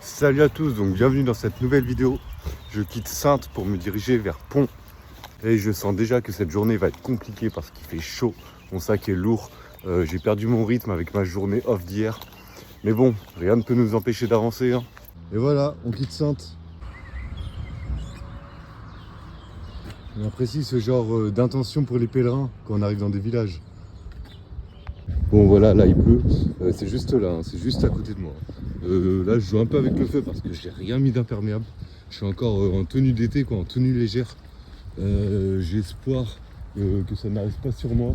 Salut à tous, donc bienvenue dans cette nouvelle vidéo. Je quitte Saintes pour me diriger vers Pont. Et je sens déjà que cette journée va être compliquée parce qu'il fait chaud. Mon sac est lourd. J'ai perdu mon rythme avec ma journée off d'hier. Mais bon, rien ne peut nous empêcher d'avancer. Hein. Et voilà, on quitte Saintes. On apprécie ce genre d'intention pour les pèlerins quand on arrive dans des villages. Bon voilà, là il pleut, c'est juste là, hein, c'est juste à côté de moi. Là je joue un peu avec le feu parce que j'ai rien mis d'imperméable. Je suis encore en tenue d'été, quoi, en tenue légère. J'ai espoir que ça n'arrive pas sur moi.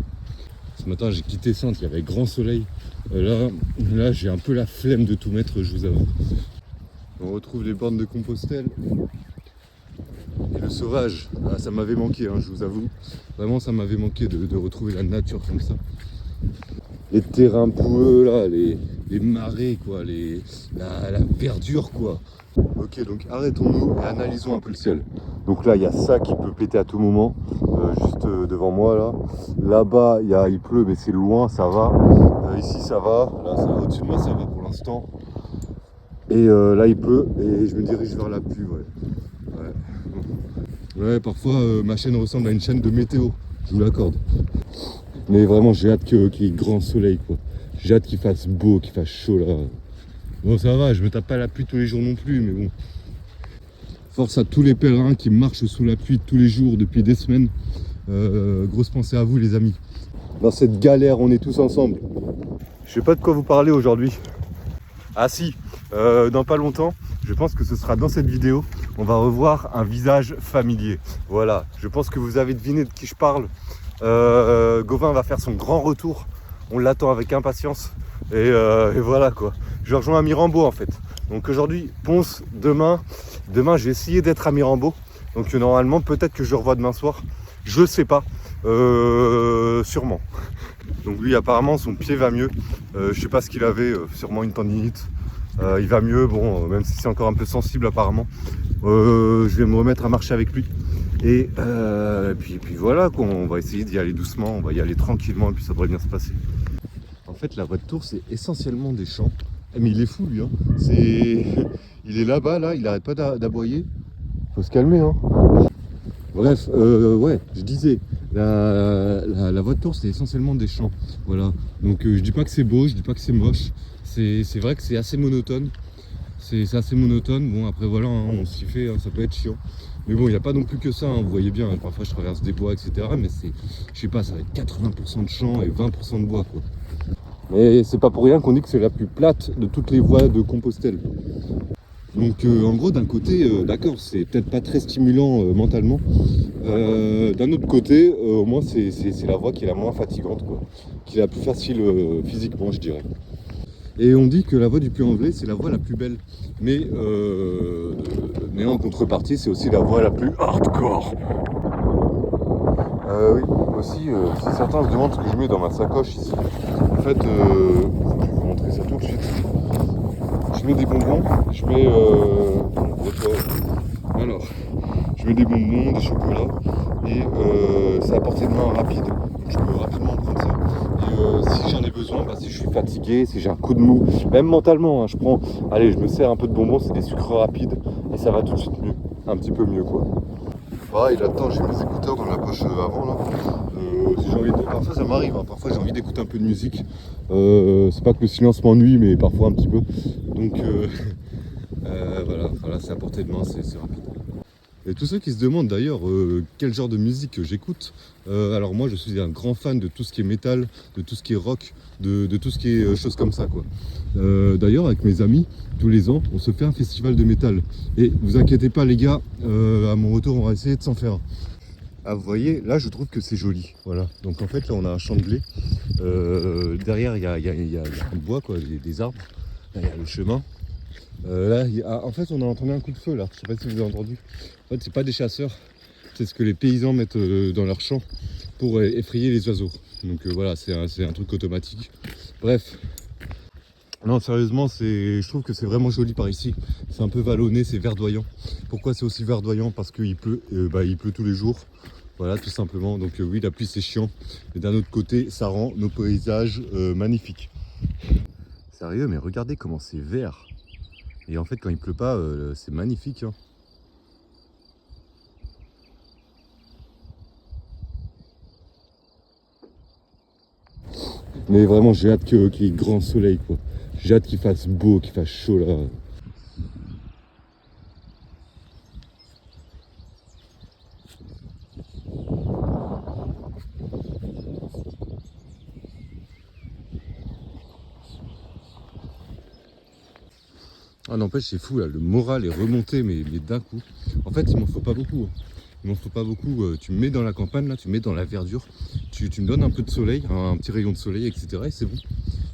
Ce matin j'ai quitté Saintes, il y avait grand soleil. Là j'ai un peu la flemme de tout mettre, je vous avoue. On retrouve les bornes de Compostelle. Et le sauvage, ah, ça m'avait manqué, hein, je vous avoue. Vraiment ça m'avait manqué de retrouver la nature comme ça. Les terrains boueux là, les marais quoi, la verdure quoi. Ok, donc arrêtons-nous et analysons un peu le ciel. Donc là il y a ça qui peut péter à tout moment, juste devant moi là. Là-bas il pleut mais c'est loin, ça va. Ici ça va, là ça, au-dessus de moi ça va pour l'instant. Et là il pleut et je me dirige vers la pluie, ouais, parfois ma chaîne ressemble à une chaîne de météo, je vous l'accorde. Mais vraiment j'ai hâte qu'il y ait grand soleil quoi. J'ai hâte qu'il fasse beau, qu'il fasse chaud là. Bon ça va, je me tape pas la pluie tous les jours non plus, mais bon. Force à tous les pèlerins qui marchent sous la pluie tous les jours depuis des semaines. Grosse pensée à vous les amis. Dans cette galère on est tous ensemble. Je sais pas de quoi vous parler aujourd'hui. Ah si, dans pas longtemps, je pense que ce sera dans cette vidéo, on va revoir un visage familier. Voilà, je pense que vous avez deviné de qui je parle. Gauvin va faire son grand retour, on l'attend avec impatience et voilà quoi. Je rejoins à Mirambeau en fait. Donc aujourd'hui Ponce, demain j'ai essayé d'être à Mirambeau. Donc normalement peut-être que je revois demain soir, je sais pas, sûrement. Donc lui apparemment son pied va mieux, je sais pas ce qu'il avait, sûrement une tendinite. Il va mieux, bon même si c'est encore un peu sensible apparemment. Je vais me remettre à marcher avec lui. Et puis voilà quoi, on va essayer d'y aller doucement, on va y aller tranquillement et puis ça devrait bien se passer. En fait la voie de Tours c'est essentiellement des champs. Mais il est fou lui, hein. Il est là-bas, là, il arrête pas d'aboyer. Faut se calmer hein. Bref, ouais, je disais, la voie de Tours c'est essentiellement des champs. Voilà. Donc je dis pas que c'est beau, je dis pas que c'est moche. C'est vrai que c'est assez monotone. C'est assez monotone, bon après voilà, hein, on s'y fait, hein, ça peut être chiant. Mais bon, il n'y a pas non plus que ça, hein, vous voyez bien, hein, parfois je traverse des bois, etc. Mais c'est, je sais pas, ça va être 80% de champs et 20% de bois, quoi. Mais c'est pas pour rien qu'on dit que c'est la plus plate de toutes les voies de Compostelle. Donc en gros, d'un côté, d'accord, c'est peut-être pas très stimulant mentalement. D'un autre côté, au moins c'est la voie qui est la moins fatigante, quoi. Qui est la plus facile physiquement, je dirais. Et on dit que la voie du Puy-en-Velay, c'est la voie la plus belle. Mais en contrepartie, c'est aussi la voie la plus hardcore. Oui, aussi, si certains se demandent ce que je mets dans ma sacoche ici, en fait, je vais vous montrer ça tout de suite. Je mets des bonbons, je mets... alors, je mets des bonbons, des chocolats, et c'est à portée de main rapide. Donc je peux rapidement prendre ça. Et si j'en ai besoin, bah, si je suis fatigué, si j'ai un coup de mou, même mentalement, hein, je prends... Allez, je me sers un peu de bonbons, c'est des sucres rapides, et ça va tout de suite mieux. Un petit peu mieux, quoi. Pareil, là-dedans, j'ai mes écouteurs dans la poche avant, là. Si j'ai envie de... Parfois, ça m'arrive, hein. Parfois, j'ai envie d'écouter un peu de musique. C'est pas que le silence m'ennuie, mais parfois un petit peu. Donc, voilà, c'est à portée de main, c'est rapide. Et tous ceux qui se demandent d'ailleurs quel genre de musique j'écoute, alors moi je suis un grand fan de tout ce qui est métal, de tout ce qui est rock, de tout ce qui est choses comme ça quoi. D'ailleurs avec mes amis, tous les ans, on se fait un festival de métal. Et vous inquiétez pas les gars, à mon retour on va essayer de s'en faire un. Ah vous voyez, là je trouve que c'est joli, voilà. Donc en fait là on a un champ de blé, derrière il y a du bois quoi, des arbres, là il y a le chemin. Là, en fait, on a entendu un coup de feu là. Je sais pas si vous avez entendu. En fait, c'est pas des chasseurs. C'est ce que les paysans mettent dans leur champ pour effrayer les oiseaux. Donc voilà, c'est un truc automatique. Bref. Non, sérieusement, je trouve que c'est vraiment joli par ici. C'est un peu vallonné, c'est verdoyant. Pourquoi c'est aussi verdoyant? Parce qu'il pleut. Il pleut tous les jours. Voilà, tout simplement. Donc oui, la pluie c'est chiant. Mais d'un autre côté, ça rend nos paysages magnifiques. Sérieux, mais regardez comment c'est vert. Et en fait, quand il pleut pas, c'est magnifique, hein. Mais vraiment, j'ai hâte qu'il y ait grand soleil, quoi. J'ai hâte qu'il fasse beau, qu'il fasse chaud là. Ah n'empêche, c'est fou là, le moral est remonté, mais d'un coup. En fait, il m'en faut pas beaucoup, hein. Il m'en faut pas beaucoup. Tu me mets dans la campagne, là, tu me mets dans la verdure, tu me donnes un peu de soleil, un petit rayon de soleil, etc. Et c'est bon.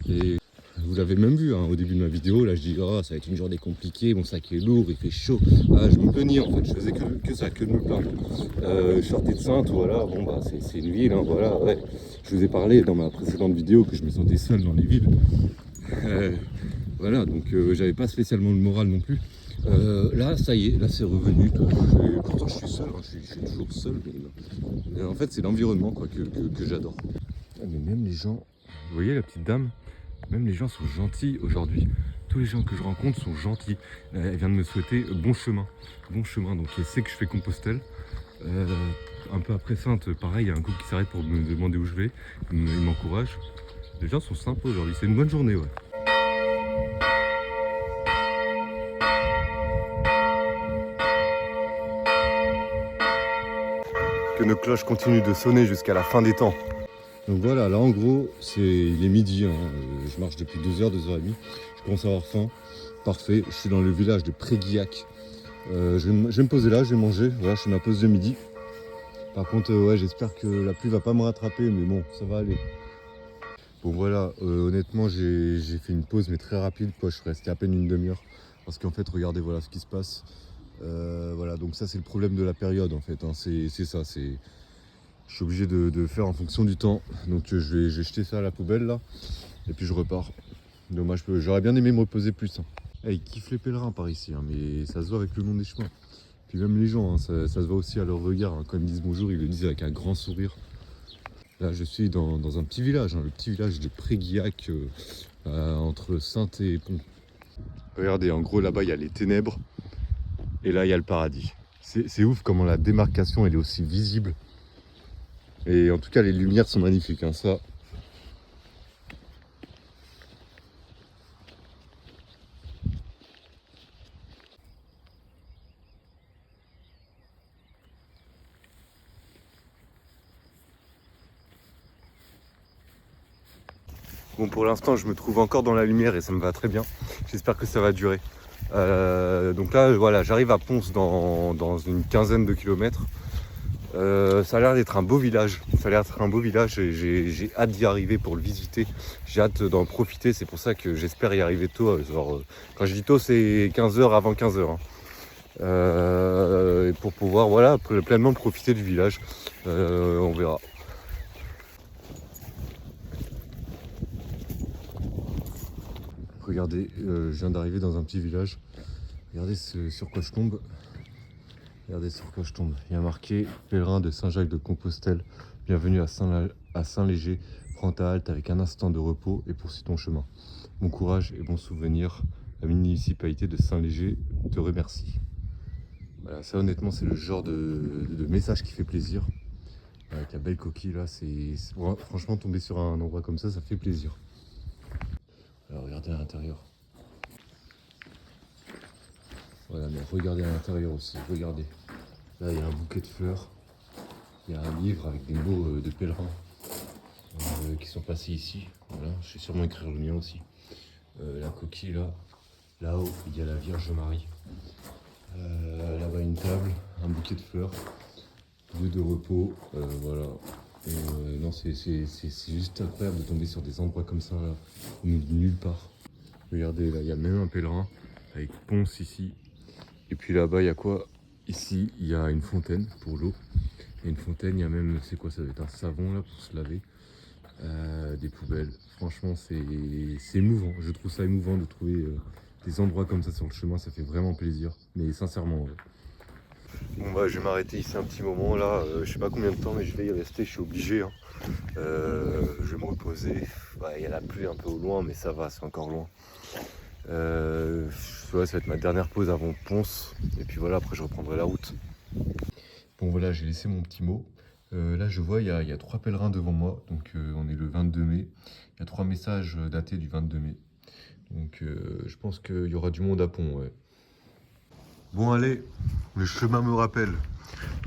Et vous l'avez même vu hein, au début de ma vidéo, là je dis oh ça va être une journée compliquée, mon sac est lourd, il fait chaud. Ah, je me plaignais en fait, je faisais que ça, que de me plaindre. Je sortais de Sainte, voilà, bon bah c'est une ville, hein, voilà, ouais. Je vous ai parlé dans ma précédente vidéo que je me sentais seul dans les villes. Voilà, donc j'avais pas spécialement le moral non plus. Là, ça y est, là c'est revenu. Pourtant je suis seul, hein, je suis toujours seul, mais en fait c'est l'environnement quoi que j'adore. Ah, mais même les gens, vous voyez la petite dame, même les gens sont gentils aujourd'hui. Tous les gens que je rencontre sont gentils. Elle vient de me souhaiter bon chemin. Bon chemin, donc elle sait que je fais Compostelle. Un peu après Sainte, pareil, il y a un couple qui s'arrête pour me demander où je vais. Il m'encourage. Les gens sont sympas aujourd'hui, c'est une bonne journée, ouais. Que nos cloches continuent de sonner jusqu'à la fin des temps. Donc voilà, là en gros, il est midi, hein. Je marche depuis 2h, 2h30. Je commence à avoir faim. Parfait, je suis dans le village de Préguillac. Je vais me poser là, je vais manger. Voilà, je fais ma pause de midi. Par contre, ouais, j'espère que la pluie va pas me rattraper, mais bon, ça va aller. Bon voilà, honnêtement, j'ai fait une pause, mais très rapide, quoi. Je suis resté à peine une demi-heure. Parce qu'en fait, regardez, voilà ce qui se passe. Voilà, donc ça, c'est le problème de la période, en fait, hein. C'est ça, c'est... Je suis obligé de faire en fonction du temps. Donc je vais jeter ça à la poubelle, là. Et puis je repars. Dommage, j'aurais bien aimé me reposer plus, hein. Ils kiffent les pèlerins par ici, hein, mais ça se voit avec le long des chemins. Puis même les gens, hein, ça se voit aussi à leur regard, hein. Quand ils me disent bonjour, ils le disent avec un grand sourire. Là, je suis dans un petit village, hein, le petit village de Préguillac, entre Sainte et Pont. Regardez, en gros, là-bas, il y a les ténèbres. Et là, il y a le paradis. C'est ouf comment la démarcation, elle est aussi visible. Et en tout cas, les lumières sont magnifiques, hein, ça... Bon, pour l'instant, je me trouve encore dans la lumière et ça me va très bien. J'espère que ça va durer. Donc là, voilà, j'arrive à Ponce dans une quinzaine de kilomètres. Ça a l'air d'être un beau village. Ça a l'air d'être un beau village et j'ai hâte d'y arriver pour le visiter. J'ai hâte d'en profiter. C'est pour ça que j'espère y arriver tôt. Genre, quand je dis tôt, c'est 15h avant 15h. Hein. Et pour pouvoir, voilà, pleinement profiter du village. On verra. Regardez, je viens d'arriver dans un petit village. Regardez sur quoi je tombe. Regardez sur quoi je tombe. Il y a marqué pèlerin de Saint-Jacques de Compostelle. Bienvenue à Saint-Léger. Prends ta halte avec un instant de repos et poursuis ton chemin. Bon courage et bon souvenir. La municipalité de Saint-Léger te remercie. Voilà, ça honnêtement c'est le genre de message qui fait plaisir. Avec la belle coquille là, franchement tomber sur un endroit comme ça fait plaisir. Alors regardez à l'intérieur. Voilà, mais regardez à l'intérieur aussi, regardez. Là, il y a un bouquet de fleurs. Il y a un livre avec des mots de pèlerins qui sont passés ici. Voilà, je vais sûrement écrire le mien aussi. La coquille là. Là-haut, il y a la Vierge Marie. Là-bas, une table, un bouquet de fleurs, lieu de repos. Voilà. Non, c'est juste incroyable de tomber sur des endroits comme ça, là, nulle part. Regardez, là, il y a même un pèlerin avec Ponce ici. Et puis là-bas, il y a quoi? Ici, il y a une fontaine pour l'eau. Il y a une fontaine, il y a même, c'est quoi, ça doit être un savon là pour se laver. Des poubelles. Franchement, c'est émouvant. Je trouve ça émouvant de trouver des endroits comme ça sur le chemin. Ça fait vraiment plaisir. Mais sincèrement, ouais. Bon bah, je vais m'arrêter ici un petit moment là. Je sais pas combien de temps, mais je vais y rester. Je suis obligé. Hein. Je vais me reposer. Il y a la pluie un peu au loin, mais ça va, c'est encore loin. Ouais, ça va être ma dernière pause avant Ponce. Et puis voilà, après je reprendrai la route. Bon voilà, j'ai laissé mon petit mot. Là je vois, il y a 3 pèlerins devant moi. Donc on est le 22 mai. Il y a 3 messages datés du 22 mai. Donc je pense qu'il y aura du monde à Pont, ouais. Bon allez, le chemin me rappelle.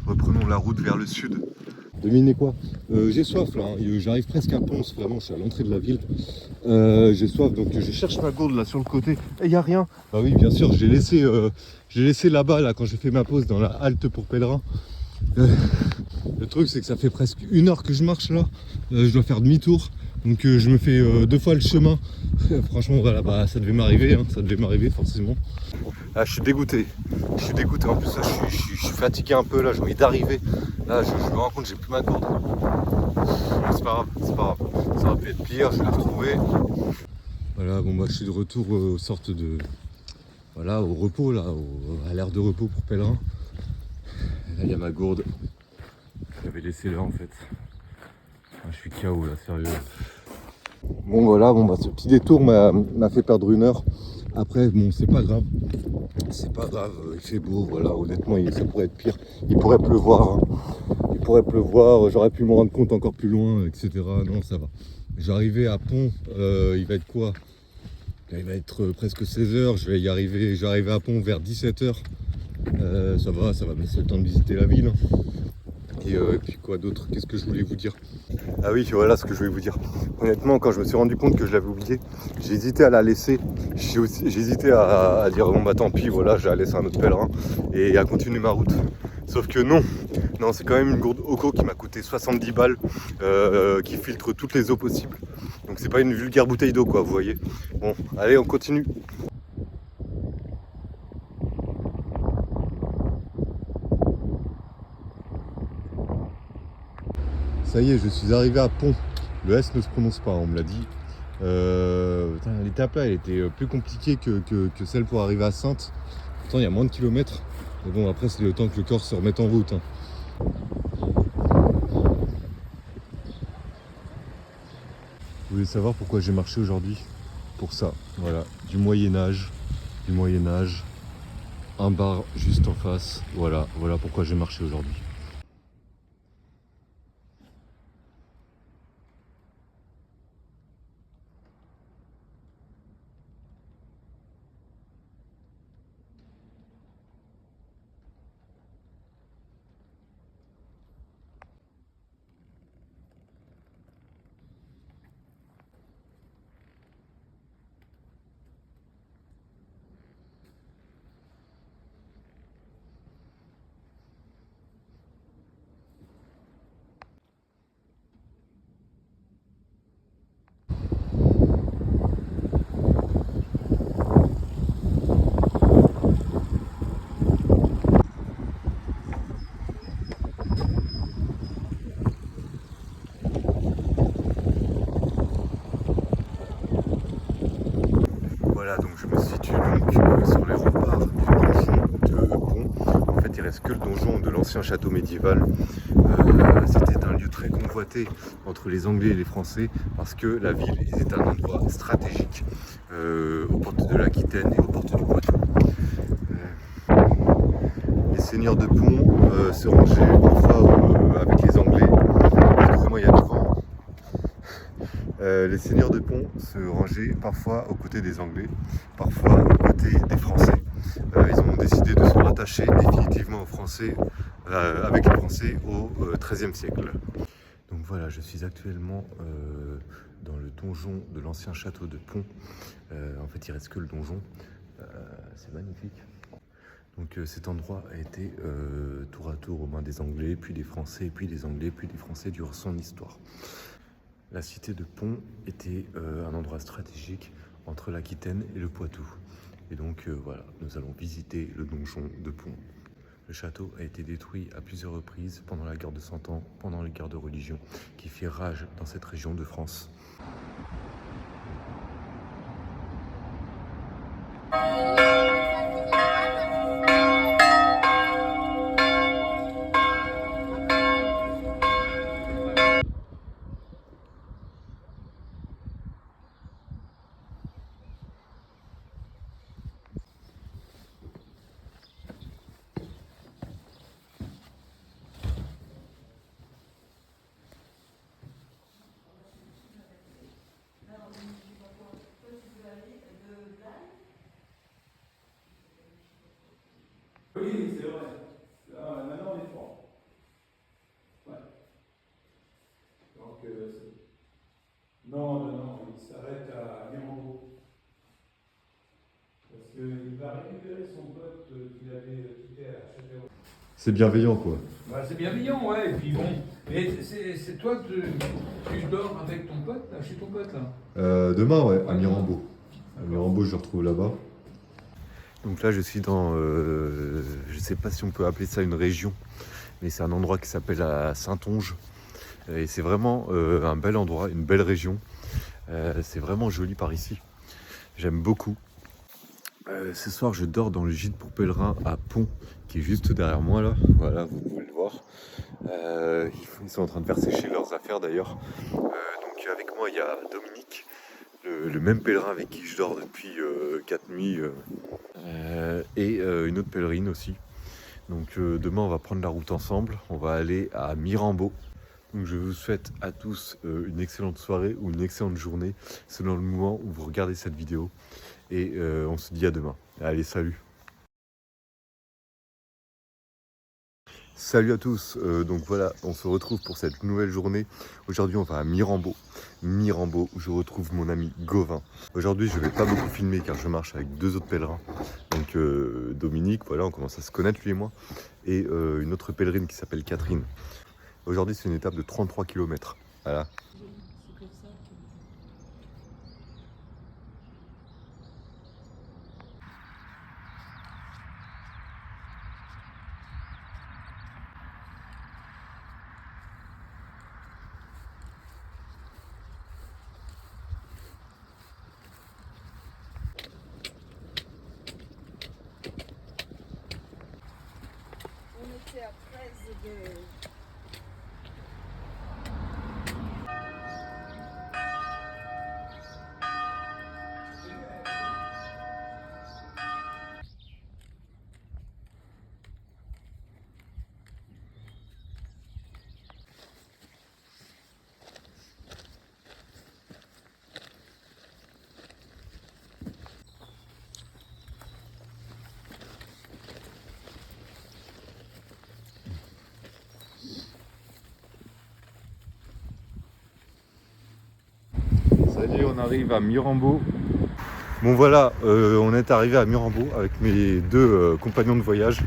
Reprenons la route vers le sud. Devinez quoi, j'ai soif là, hein. J'arrive presque à Ponce, vraiment, je suis à l'entrée de la ville. J'ai soif, donc je cherche ma gourde là sur le côté. Et il n'y a rien. Bah oui, bien sûr, j'ai laissé là-bas là, quand j'ai fait ma pause dans la halte pour pèlerins. Le truc, c'est que ça fait presque 1 heure que je marche là. Je dois faire demi-tour. Donc je me fais 2 fois le chemin. Franchement, voilà, bah, ça devait m'arriver, hein, ça devait m'arriver forcément. Ah, je suis dégoûté. Je suis dégoûté. En plus, là, je suis fatigué un peu. Là, j'ai envie d'arriver. Là, je me rends compte que j'ai plus ma corde. C'est pas grave, c'est pas grave. Ça aurait pu être pire. Je vais la retrouver. Voilà, bon, bah, je suis de retour aux sortes de. Voilà, au repos, là, à l'aire de repos pour pèlerins. Et là, il y a ma gourde. Je l'avais laissée là, en fait. Ah, je suis KO, là, sérieux. Bon, voilà, bon, bah, ce petit détour m'a fait perdre 1 heure. Après, bon, c'est pas grave. C'est pas grave, il fait beau, voilà, honnêtement, ça pourrait être pire. Il pourrait pleuvoir, hein. Il pourrait pleuvoir, j'aurais pu me rendre compte encore plus loin, etc. Non, ça va. J'arrivais à Pont, il va être quoi? Il va être presque 16 h, je vais y arriver, j'arrive à Pont vers 17 h. Ça va me laisser le temps de visiter la ville, hein. Et puis quoi d'autre? Qu'est-ce que je voulais vous dire? Ah oui, voilà ce que je voulais vous dire. Honnêtement, quand je me suis rendu compte que je l'avais oublié, j'ai hésité à la laisser. J'ai hésité à dire bon bah tant pis, voilà, je la laisse à un autre pèlerin et à continuer ma route. Sauf que non, c'est quand même une gourde Oco qui m'a coûté 70 balles, qui filtre toutes les eaux possibles. Donc c'est pas une vulgaire bouteille d'eau quoi, vous voyez. Bon, allez, on continue. Ça y est, je suis arrivé à Pont. Le S ne se prononce pas, on me l'a dit. L'étape là, elle était plus compliquée que celle pour arriver à Saintes. Pourtant, il y a moins de kilomètres. Mais bon, après, c'est le temps que le corps se remette en route, hein. Vous voulez savoir pourquoi j'ai marché aujourd'hui? Pour ça, voilà. Du Moyen-Âge. Un bar juste en face. Voilà pourquoi j'ai marché aujourd'hui. Voilà, donc je me situe donc sur les remparts du donjon de Pont. En fait, il reste que le donjon de l'ancien château médiéval. C'était un lieu très convoité entre les Anglais et les Français parce que la ville était un endroit stratégique aux portes de l'Aquitaine et aux portes du Poitou. Les seigneurs de Pont se rangeaient parfois avec les Anglais. Excusez-moi, il y a du vent. Les seigneurs de Pont se rangeaient parfois aux côtés des Anglais, parfois aux côtés des Français. Ils ont décidé de se rattacher définitivement aux Français, avec les Français au XIIIe siècle. Donc voilà, je suis actuellement dans le donjon de l'ancien château de Pont. En fait, il reste que le donjon. C'est magnifique. Donc cet endroit a été tour à tour aux mains des Anglais, puis des Français, puis des Anglais, puis des Français durant son histoire. La cité de Pont était un endroit stratégique entre l'Aquitaine et le Poitou. Et donc voilà, nous allons visiter le donjon de Pont. Le château a été détruit à plusieurs reprises pendant la guerre de 100 ans, pendant les guerres de religion, qui firent rage dans cette région de France. récupéré son pote qu'il avait quitté à Châtellerault. C'est bienveillant, quoi. Bah, c'est bienveillant, ouais, et puis bon. Mais c'est toi, tu dors avec ton pote, là, chez ton pote, là? Demain, ouais, à Mirambeau. À Mirambeau, je le retrouve là-bas. Donc là, je suis dans, je sais pas si on peut appeler ça une région, mais c'est un endroit qui s'appelle la Saintonge. Et c'est vraiment un bel endroit, une belle région. C'est vraiment joli par ici. J'aime beaucoup. Ce soir, je dors dans le gîte pour pèlerins à Pont, qui est juste derrière moi là. Voilà, vous pouvez le voir. Ils sont en train de faire sécher leurs affaires d'ailleurs. Donc avec moi, il y a Dominique, le même pèlerin avec qui je dors depuis 4 nuits, et une autre pèlerine aussi. Donc demain, on va prendre la route ensemble. On va aller à Mirambeau. Donc je vous souhaite à tous une excellente soirée ou une excellente journée selon le moment où vous regardez cette vidéo. Et on se dit à demain. Allez, salut! Salut à tous, donc voilà, on se retrouve pour cette nouvelle journée. Aujourd'hui on va à Mirambeau, où je retrouve mon ami Gauvin. Aujourd'hui je vais pas beaucoup filmer car je marche avec deux autres pèlerins. Donc Dominique, voilà, on commence à se connaître lui et moi. Et une autre pèlerine qui s'appelle Catherine. Aujourd'hui c'est une étape de 33 km. Voilà. On était à 13 de... Salut, on arrive à Mirambeau. Bon voilà, on est arrivé à Mirambeau avec mes deux compagnons de voyage.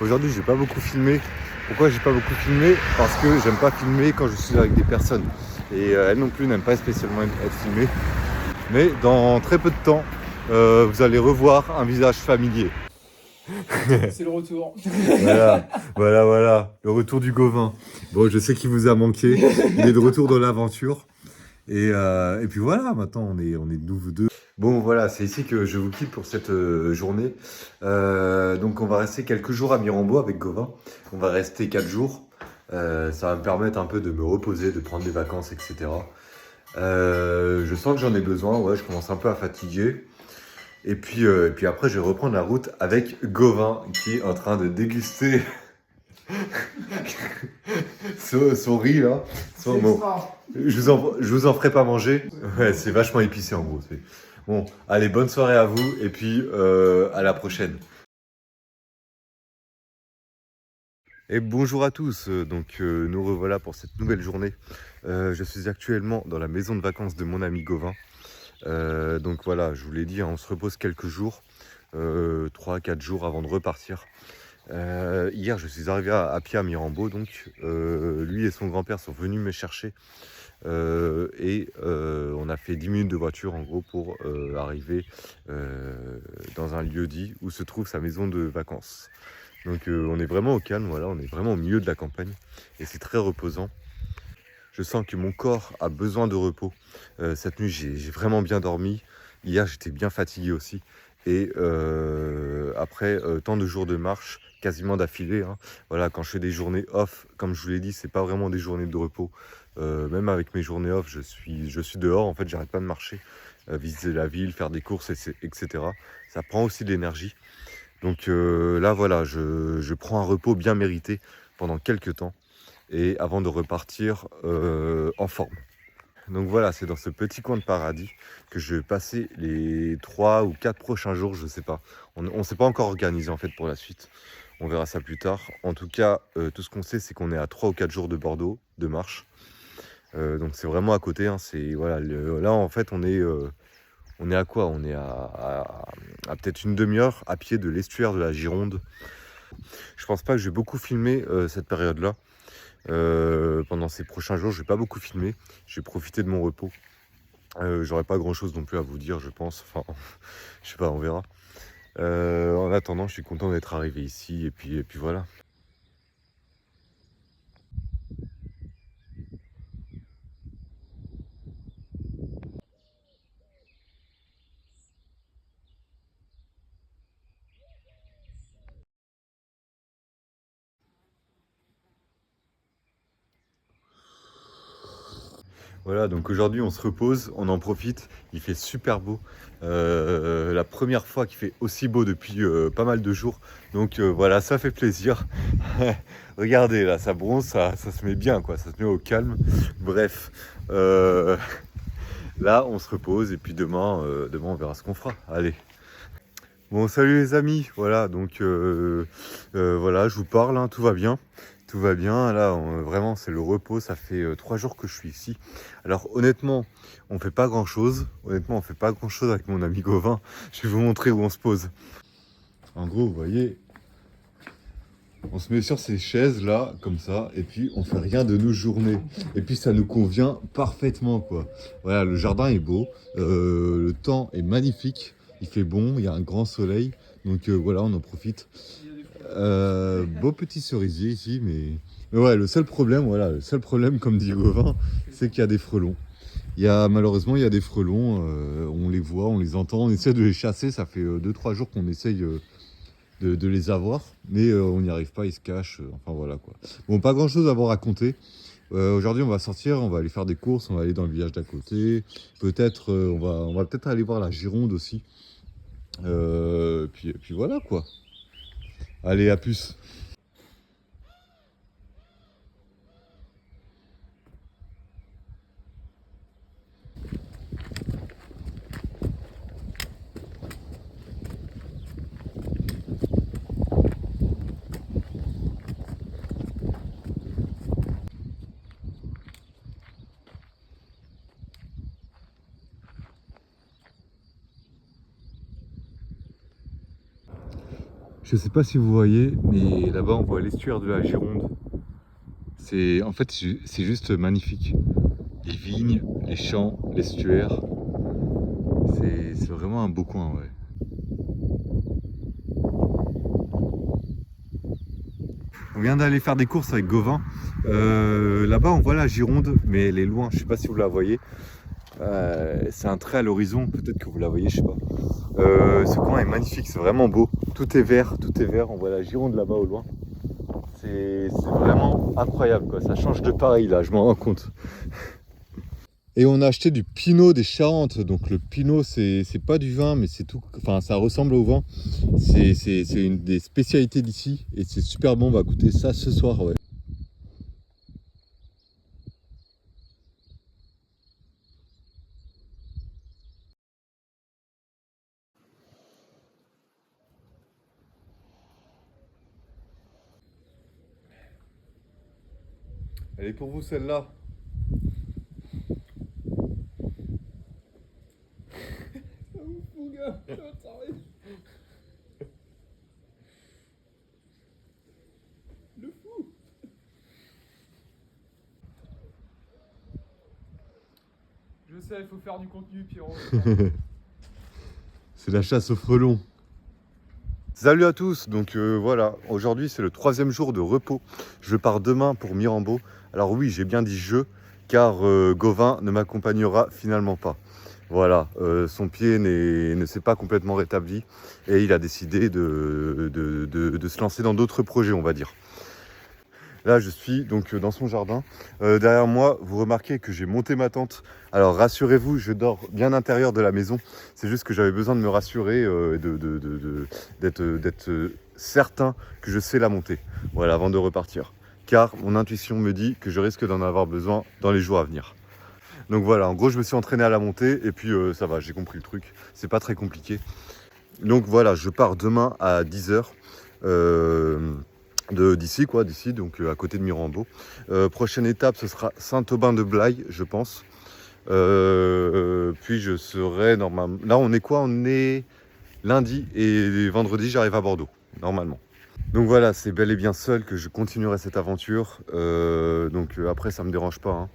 Aujourd'hui j'ai pas beaucoup filmé. Pourquoi j'ai pas beaucoup filmé? Parce que j'aime pas filmer quand je suis avec des personnes. Et elles non plus n'aiment pas spécialement être filmées. Mais dans très peu de temps, vous allez revoir un visage familier. C'est le retour. Voilà, le retour du Gauvin. Bon, je sais qu'il vous a manqué. Il est de retour dans l'aventure. Et puis voilà, maintenant on est nous deux. Bon voilà, c'est ici que je vous quitte pour cette journée. Donc on va rester quelques jours à Mirambeau avec Gauvin. On va rester 4 jours. Ça va me permettre un peu de me reposer, de prendre des vacances, etc. Je sens que j'en ai besoin, ouais, je commence un peu à fatiguer. Et puis après je vais reprendre la route avec Gauvin qui est en train de déguster son riz là. Bon, je vous en ferai pas manger. Ouais, c'est vachement épicé en gros. Bon, allez, bonne soirée à vous et puis à la prochaine. Et bonjour à tous, donc nous revoilà pour cette nouvelle journée. Je suis actuellement dans la maison de vacances de mon ami Gauvin. Donc voilà, je vous l'ai dit, hein, on se repose quelques jours, 3-4 jours avant de repartir. Hier, je suis arrivé à pied à Mirambeau, donc lui et son grand-père sont venus me chercher. On a fait 10 minutes de voiture en gros pour arriver dans un lieu dit où se trouve sa maison de vacances. Donc on est vraiment au calme, voilà, on est vraiment au milieu de la campagne et c'est très reposant. Je sens que mon corps a besoin de repos. Cette nuit, j'ai vraiment bien dormi. Hier, j'étais bien fatigué aussi. Et après tant de jours de marche, quasiment d'affilée, hein, voilà, quand je fais des journées off, comme je vous l'ai dit, c'est pas vraiment des journées de repos. Même avec mes journées off, je suis dehors, en fait, j'arrête pas de marcher, visiter la ville, faire des courses, etc. Ça prend aussi de l'énergie. Donc là, voilà, je prends un repos bien mérité pendant quelques temps et avant de repartir en forme. Donc voilà, c'est dans ce petit coin de paradis que je vais passer les 3 ou 4 prochains jours, je sais pas. On ne s'est pas encore organisé en fait pour la suite. On verra ça plus tard. En tout cas, tout ce qu'on sait, c'est qu'on est à 3 ou 4 jours de Bordeaux, de marche. Donc c'est vraiment à côté. Hein, voilà, là, en fait, on On est à quoi? On est à peut-être une demi-heure à pied de l'estuaire de la Gironde. Je pense pas que je vais beaucoup filmer cette période-là. Pendant ces prochains jours, je vais pas beaucoup filmer. Je vais profiter de mon repos. J'aurai pas grand-chose non plus à vous dire, je pense. Enfin, je sais pas, on verra. En attendant, je suis content d'être arrivé ici et puis voilà. Voilà, donc aujourd'hui on se repose, on en profite, il fait super beau. La première fois qu'il fait aussi beau depuis pas mal de jours. Donc voilà, ça fait plaisir. Regardez là, ça bronze, ça se met bien quoi, ça se met au calme. Bref, là on se repose et puis demain on verra ce qu'on fera. Allez. Bon salut les amis, voilà donc voilà je vous parle, hein, tout va bien. Tout va bien, là vraiment c'est le repos, ça fait 3 jours que je suis ici. Alors honnêtement, on fait pas grand chose, avec mon ami Gauvin. Je vais vous montrer où on se pose. En gros, vous voyez, on se met sur ces chaises là, comme ça, et puis on fait rien de nos journées. Et puis ça nous convient parfaitement quoi. Voilà, le jardin est beau, le temps est magnifique, il fait bon, il y a un grand soleil, donc voilà, on en profite. Beau petit cerisier ici, mais ouais, le seul problème, comme dit Gauvin, c'est qu'il y a des frelons. Malheureusement, il y a des frelons, on les voit, on les entend, on essaie de les chasser, ça fait 2-3 jours qu'on essaye de les avoir, mais on n'y arrive pas, ils se cachent, enfin voilà quoi. Bon, pas grand chose à vous raconter. Aujourd'hui, on va sortir, on va aller faire des courses, on va aller dans le village d'à côté, peut-être, on va peut-être aller voir la Gironde aussi. Puis voilà quoi. Allez, à plus. Je sais pas si vous voyez, mais là-bas on voit l'estuaire de la Gironde. En fait, c'est juste magnifique. Les vignes, les champs, l'estuaire. C'est vraiment un beau coin, ouais. On vient d'aller faire des courses avec Gauvin. Là-bas on voit la Gironde, mais elle est loin. Je sais pas si vous la voyez. C'est un trait à l'horizon, peut-être que vous la voyez, je sais pas. Ce coin est magnifique, c'est vraiment beau. Tout est vert, on voit la Gironde là-bas au loin. C'est vraiment incroyable quoi, ça change de Paris là, je m'en rends compte. Et on a acheté du Pinot des Charentes, donc le Pinot c'est pas du vin mais c'est tout, enfin ça ressemble au vin. C'est une des spécialités d'ici et c'est super bon, on va goûter ça ce soir, ouais. Elle est pour vous celle-là. Mon gars, ça va t'arrêter. Le fou. Je sais, il faut faire du contenu, Pierrot. C'est la chasse aux frelons. Salut à tous, donc voilà, aujourd'hui c'est le 3e jour de repos. Je pars demain pour Mirambeau. Alors oui, j'ai bien dit je, car Gauvin ne m'accompagnera finalement pas. Voilà, son pied ne s'est pas complètement rétabli et il a décidé de se lancer dans d'autres projets, on va dire. Là, je suis donc dans son jardin. Derrière moi, vous remarquez que j'ai monté ma tente. Alors, rassurez-vous, je dors bien à l'intérieur de la maison. C'est juste que j'avais besoin de me rassurer, d'être certain que je sais la monter. Voilà, avant de repartir. Car mon intuition me dit que je risque d'en avoir besoin dans les jours à venir. Donc voilà, en gros, je me suis entraîné à la monter et puis ça va, j'ai compris le truc. C'est pas très compliqué. Donc voilà, je pars demain à 10h. D'ici, donc à côté de Mirambeau. Prochaine étape, ce sera Saint-Aubin-de-Blaye, je pense. Puis je serai normalement... Là on est quoi? On est lundi et vendredi j'arrive à Bordeaux, normalement. Donc voilà, c'est bel et bien seul que je continuerai cette aventure. Après ça me dérange pas, hein.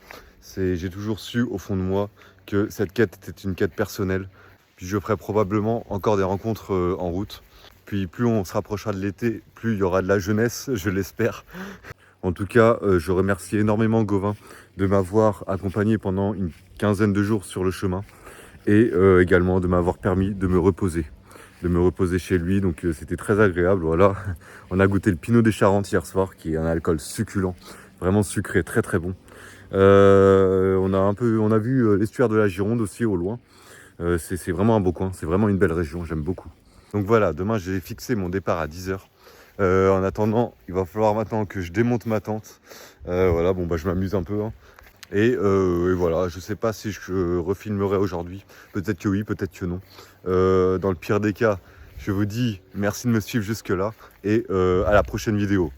J'ai toujours su au fond de moi que cette quête était une quête personnelle. Puis je ferai probablement encore des rencontres en route. Puis plus on se rapprochera de l'été, plus il y aura de la jeunesse, je l'espère. En tout cas, je remercie énormément Gauvin de m'avoir accompagné pendant une quinzaine de jours sur le chemin et également de m'avoir permis de me reposer chez lui. Donc c'était très agréable. Voilà, on a goûté le Pinot des Charentes hier soir, qui est un alcool succulent, vraiment sucré, très très bon. On a vu l'estuaire de la Gironde aussi au loin. C'est vraiment un beau coin, c'est vraiment une belle région, j'aime beaucoup. Donc voilà, demain j'ai fixé mon départ à 10 h. En attendant, il va falloir maintenant que je démonte ma tente. Voilà, bon bah je m'amuse un peu, hein. Et voilà, je sais pas si je refilmerai aujourd'hui. Peut-être que oui, peut-être que non. Dans le pire des cas, je vous dis merci de me suivre jusque là et à la prochaine vidéo.